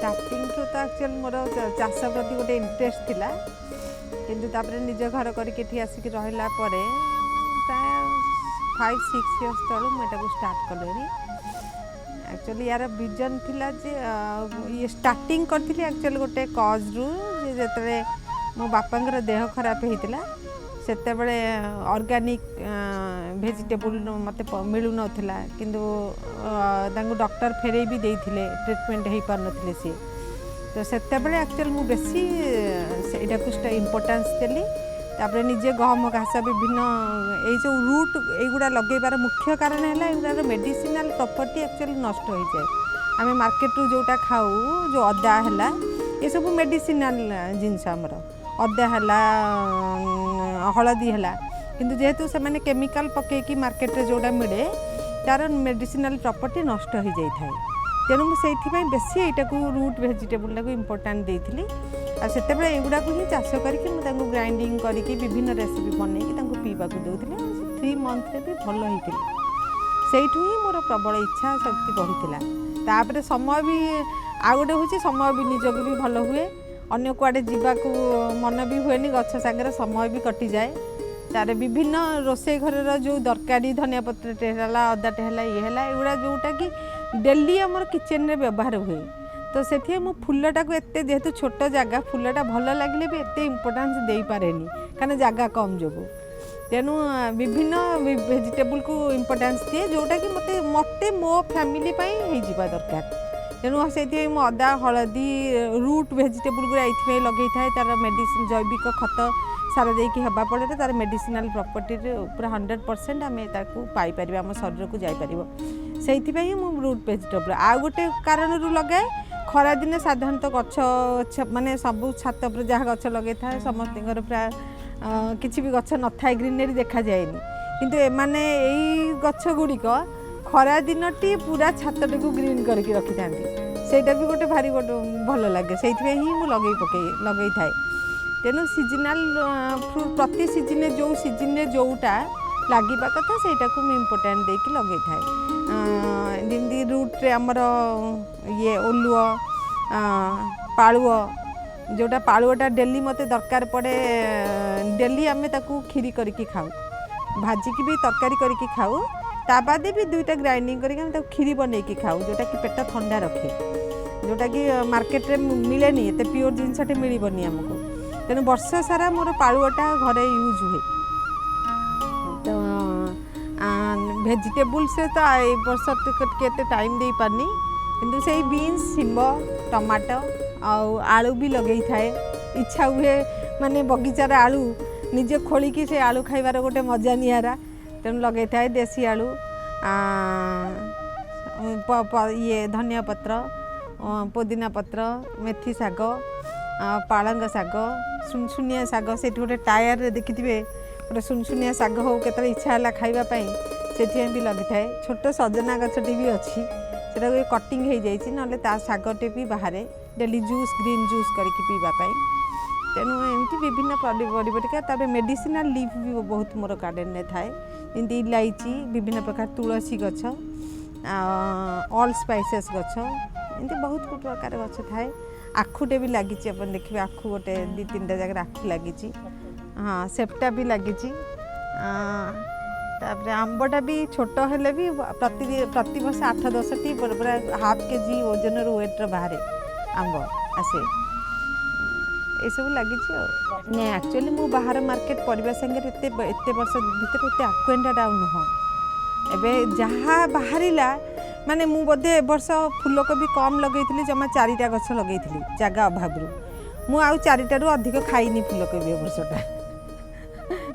Starting तो actual मोर चाष प्रति गोटे इंटरेस्ट थिला किंतु तापर निज घर करके आसिक रहा प्राय 5-6 इयर्स तलू मुझे स्टार्ट कले एक्चुअली यार विजन थिला जे ये स्टार्टिंग करथिली एक्चुअल गोटे कज रु जे मो बापांकर देह खराब होता सेते बड़े ऑर्गेनिक वेजिटेबल मते मिलू नथिला किंतु तांको डॉक्टर फेरे भी देइथिले ट्रीटमेंट हो पार नथिले सी तो सेते बड़े एक्चुअल मु बेसी एटा कुछ इंपोर्टेंस देली तापर निजे गहम घास विभिन्न ये जो रूट एगुड़ा लगेबार मुख्य कारण है एगुड़ा मेडिसिनल प्रॉपर्टी एक्चुअली नष्ट हो जाए आम मार्केट रू जोटा खाऊ जो अदा है ये सब मेडिसिनल जिनस आमर अदा है हलदी है किंतु जेहेतु से मैंने केमिकल पकईकी मार्केट रे जोड़ा मिले तार मेडिसिनल प्रॉपर्टी नष्ट हो जाए तेणु मुझे बेसी यहाँ को रूट वेजिटेबल टाक इम्पोर्टाट देती से एगुड़ा ही चाष करके ग्राइंडिंग करके विभिन्न रेसिपी बनई पीवा दूसरी 3 मंथ भी भल होती से मोर प्रबल इच्छा शक्ति बढ़ी समय भी आ गए हूँ समय भी निजक भी भल हुए अन्य कुआडे जीवाक मन भी हुए गछ सागर समय भी कटि जाए तार विभिन्न रोसे घर जो दरकारी धनिया पत्रटे है अदाटे है ये है एगुड़ा जोटा कि डेली आमर किचेन रे व्यवहार हुए तो से मु फुलटा को एत जेहेतु छोट जगह फुलटा भल लगे भी एत इम्पोर्टान्स दे पारे कारण जगह कम जो तेणु विभिन्न वेजिटेबल को इम्पोर्टान्स दिए जोटा कि मते मो फैमिली हो दरकार तेणु से अदा हलदी रूट वेजिटेबल गुड़ा ये लगे था तार मेडिसिन जैविक खत सार देकी हवा फल तार मेडिसिनल प्रॉपर्टी पूरा 100% आम पाइपर आम शरीर को जापर से रूट वेजिटेबल आ गोटे कारण लगाए खरा दिन साधारणतः गछ माने सब छात पर जहाँ गछ लगे था समस्त प्राय किसी भी गछ न था ग्रीनरी देखा जाएनि किंतु एमाने यही गछ गुड़िक खरा दिन टी पूरा छात को ग्रीन करके रखी था सेटा भी गोटे भारी गोटे भल लगे से ही लगे थाए तेणु सीजनाल फ्रूट प्रति सीजन जो सीजन जोटा लगे कथा से इम्पोर्टाट देकी लगे थाए जमी रूट रे आमर ये ओलुओ पालुओ जोटा पालुओटा डेली मते दरकार पड़े डेली आमे ताकू खीरी करके खाऊ भाजिकी भी तरकारी करके खाऊ ता बाद भी 2टा ग्राइंडिंग करके खीरी बनई खाऊ जोटा कि पेट ठंडा रखे जोटा कि मार्केट रे मिलेनी एत प्योर जिनसटे मिलबनी आमको तेणु वर्ष सारा मोर पालुओटा घरे यूज हुए तो वेजिटेबल्स तो ए वर्ष केते टाइम दे पारनी किंतु से बीन्स शिम्ब टमाटो आलू भी लगे थाए इच्छा हुए माने बगीचार आलू निजे खोलिकी से आलू खाइबार गोटे मजा नियारा तेणु लगे थाए देसी आलू ये धनिया पत्र पुदीना पत्र मेथी शाग पालंग शाग सुनसुनिया शाग से गोटे टायर देखि गोटे सुनसुनिया शाग हो केतरे इच्छा है खाइबापी से भी लगी थाए छोट सजना गछटी भी अच्छी से कटिंग हो जाइए ना ता शागटे भी बाहर डेली जूस ग्रीन जूस करके पीवाई तेणु एमती विभिन्न पनीपरिया मेडिसिनल लीफ भी बहुत मोर गार्डन में थाए जमी इलायची विभिन्न प्रकार तुलसी गछ ऑल स्पाइसेस गछ एमती बहुत प्रकार गछ थाए आखुटे भी लगी देखिए आखु गोटे 2-3टा जगह आखु लगी हाँ सेप्टा भी लगी आंबटा भी छोट हेले भी प्रति वर्ष 8-10टी पूरा हाफ केजी ओजन वेट्र बाहर आंब आसे ये सब लगी नहीं एक्चुअली मु बाहर मार्केट परिवार संगे एत वर्ष भितर एत आक्वेंटेड आउ नुह एबे जहाँ बाहरिला माने मु बोधे ए वर्ष फूलकोबी कम लगे जमा 4टा गछ लगे जगह अभाव मु आउ 4टारू अधिक खाइनी फुलकोबी वर्षटा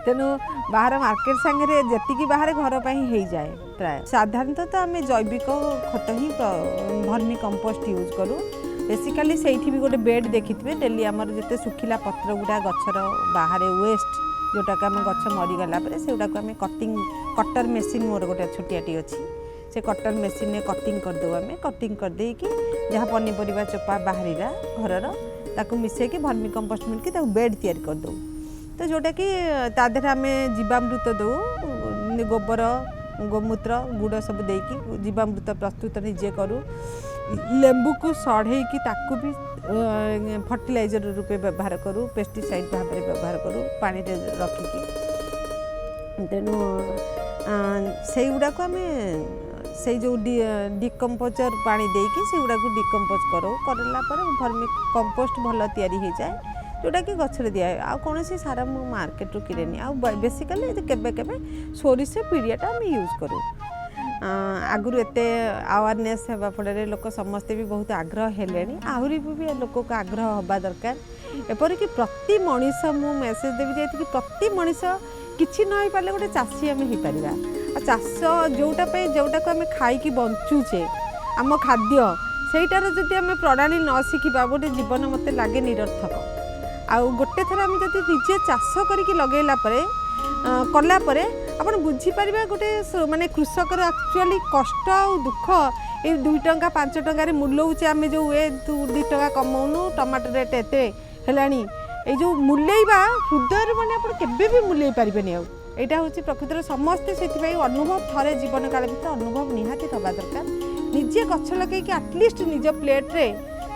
तेणु बाहर मार्केट सांगे जी बाहर घर पर हो जाए प्राय साधारणतः तो आम जैविक खत ही भर्मी कंपोस्ट यूज करूँ बेसिकाली से भी गोटे बेड देखी डेली आमर जिते सुखिला पत्र गुड़ा गचर बाहर वेस्ट जोटा कि आम गच मरीगला से गुड़ा आम कटर मेसीन मोर गोटे छोटियाटी अच्छी से कटर मेसीन में कटिंग करदे आम कटिंग करदे जहाँ पनीपरिया चोपा बाहर घर ताकू मिसेकी भर्मी कंपोस्ट मिलकी बेड तैयारी करदे तो जोटा कि तादेह आम जीवामृत दो गोबर गोमूत्र गुड़ सब देकी जीवामृत प्रस्तुत निजे करूँ लेंबू को सढ़े कि ताकू भी फर्टिलाइजर रूपे व्यवहार करूँ पेस्टिसाइड भाव में व्यवहार करूँ पानी रखिकी तेणु से गुड़ा को आम से जो डिकम्पोजर पानी देकी से गुड़ा को डिकम्पोज करूँ करला भर्मी कंपोस्ट भल तैयारी हो जाए जोटा कि गचर दिए आ कौन सारा मु मार्केट रू किरेनी आ बेसिकाली केबे केबे सोरिष पीड़ियाटा आम यूज करूँ आगुरी एत अवेयरनेस होगा फल लोक समस्ते भी बहुत आग्रह हेले आहरी भी लोक को आग्रह हवा दरकार एपरिक प्रति मनीष मु मेसेज देवी जाती कि प्रति मनीष किसी न पारे गोटे चाषी आम हो पार चाष जोटा को आम खाई बंचुचे आम खाद्य सेटार जदि आम प्रणाली न शिखा गोटे जीवन मत लगे निरर्थक आउ गोटे थर आम जब निजे चाष करके लगेला कलापर आप बुझीपर गोटे माने कृषकर एक्चुअली कष्ट आ दुख ये 2 टंका 5 टंकार मूल्यौचे आम जो ए 2 टंका कमाऊनु टमाटो रेट एत है जो मूल्यवा हृदय माने आप केबे भी मूल्य पारे यहाँ हूँ प्रकृतिर समस्ते से अनुभव थे जीवन काल भर अनुभव निहाती हवा दरकार निजे गछ लगे आटलिस्ट निज प्लेट्रे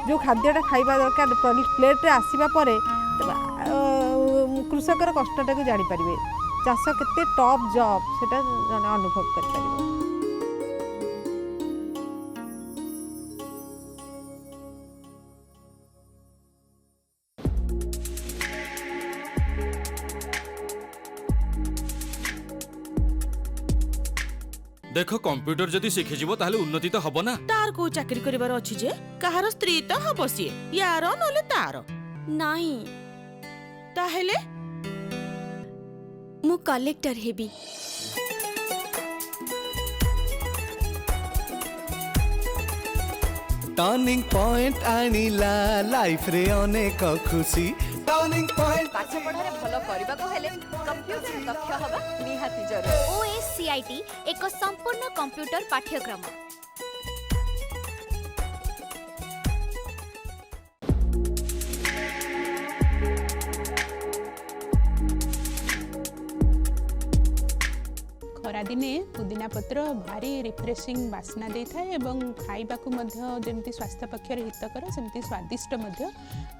जो खाद्यटा खाइबा दरकार प्लेट्रे आसवा पर कृषकर कष्टा को जानीपर चाष केते टॉप जॉब सेटा अनुभव कर देख कंप्यूटर जदि शिखि जीवो ताहले उन्नति तो हबो ना तार को चाकरी करिवार अछि जे कहार स्त्री तो हबो सिए यार नले तार नाही ताहेले मु कलेक्टर हेबी टर्निंग पॉइंट आनिला लाइफ रे अनेक खुशी टर्निंग पॉइंट पाठ पढ़ारे भलो करबा को हेले कंप्यूटर दक्ष हबा निहाती जरूरी OSCIT एक संपूर्ण कंप्यूटर पाठ्यक्रम खरा दिने पुदीना पत्र भारी रिफ्रेशिंग बास्ना दे थाए एवं खाइबा को जमती स्वास्थ्य पक्षर हितकर सेमती स्वादिष्ट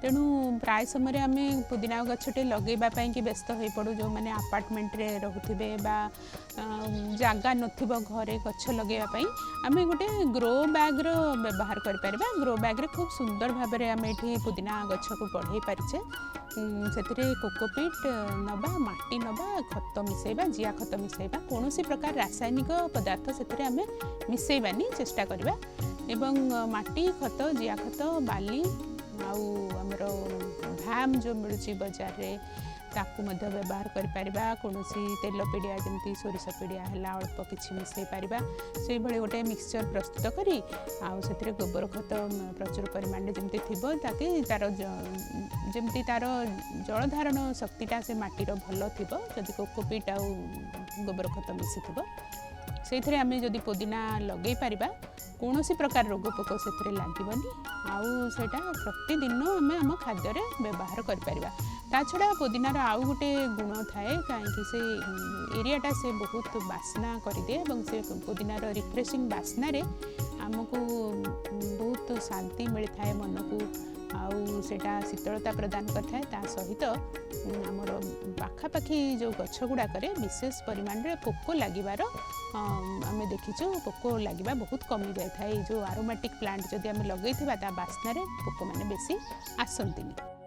तेणु प्राय समय आम पुदीना गछटे लगेबा कि व्यस्त हो पड़ू जो मैंने अपार्टमेंट रे रहूथिबे बा जागा नथिबो घरे गछ लगेबा आम गोटे ग्रो बैग रो व्यवहार कर परबा ग्रो बैग रे खूब सुंदर भाव में आम एठी पुदीना गछ को बढ़ाई पारिछे से कोकोपीट नबा माटी नबा खत मिसेबा जिया खत मिसेबा कौन प्रकार रासायनिक पदार्थ से आम मिसेबानी चेष्टा करबा एवं माटी खत जिया खत बाली आमर भाम जो मिलूँ बाजार रे ताकू मध्य व्यवहार करिपारिबा कोनोसी तेल पीड़िया जमती सोरिष पीड़िया है अल्प किसी मिसई पारिबा से भले गोटे मिक्सचर प्रस्तुत करी आउ से गोबर खत प्रचुर परिमाण जमती थिबो ताकि तार जमती तार जल धारण शक्तिटा से माटीर भल थिबो जदि कोकोपीट आ गोबर खत मिसी थिबो से आम जदि पुदीना लगे पारिबा कौन प्रकार रोग पोक से लगभनी आउ सेटा प्रतिदिन आम आम खाद्य व्यवहार करिपारिबा ता छड़ा पुदीनार आउ गोटे गुण थाए कहीं से एरियाटा से बहुत बास्ना करदे और से पुदीनार रिफ्रेशिंग बास्ना रे आमको बहुत शांति मिलता है मन को आउ सेटा शीतलता प्रदान करता है सहित आमर पाखापाखि जो गछ गुड़ाक विशेष परिमाण रे पोक लागिबार आम देखीचु पोक लागिबा बहुत कमी जाए जो आरोमेटिक प्लांट जदि आम लगेइथिबा ता बास्ना रे पोक माने बेसी आसंतिनी।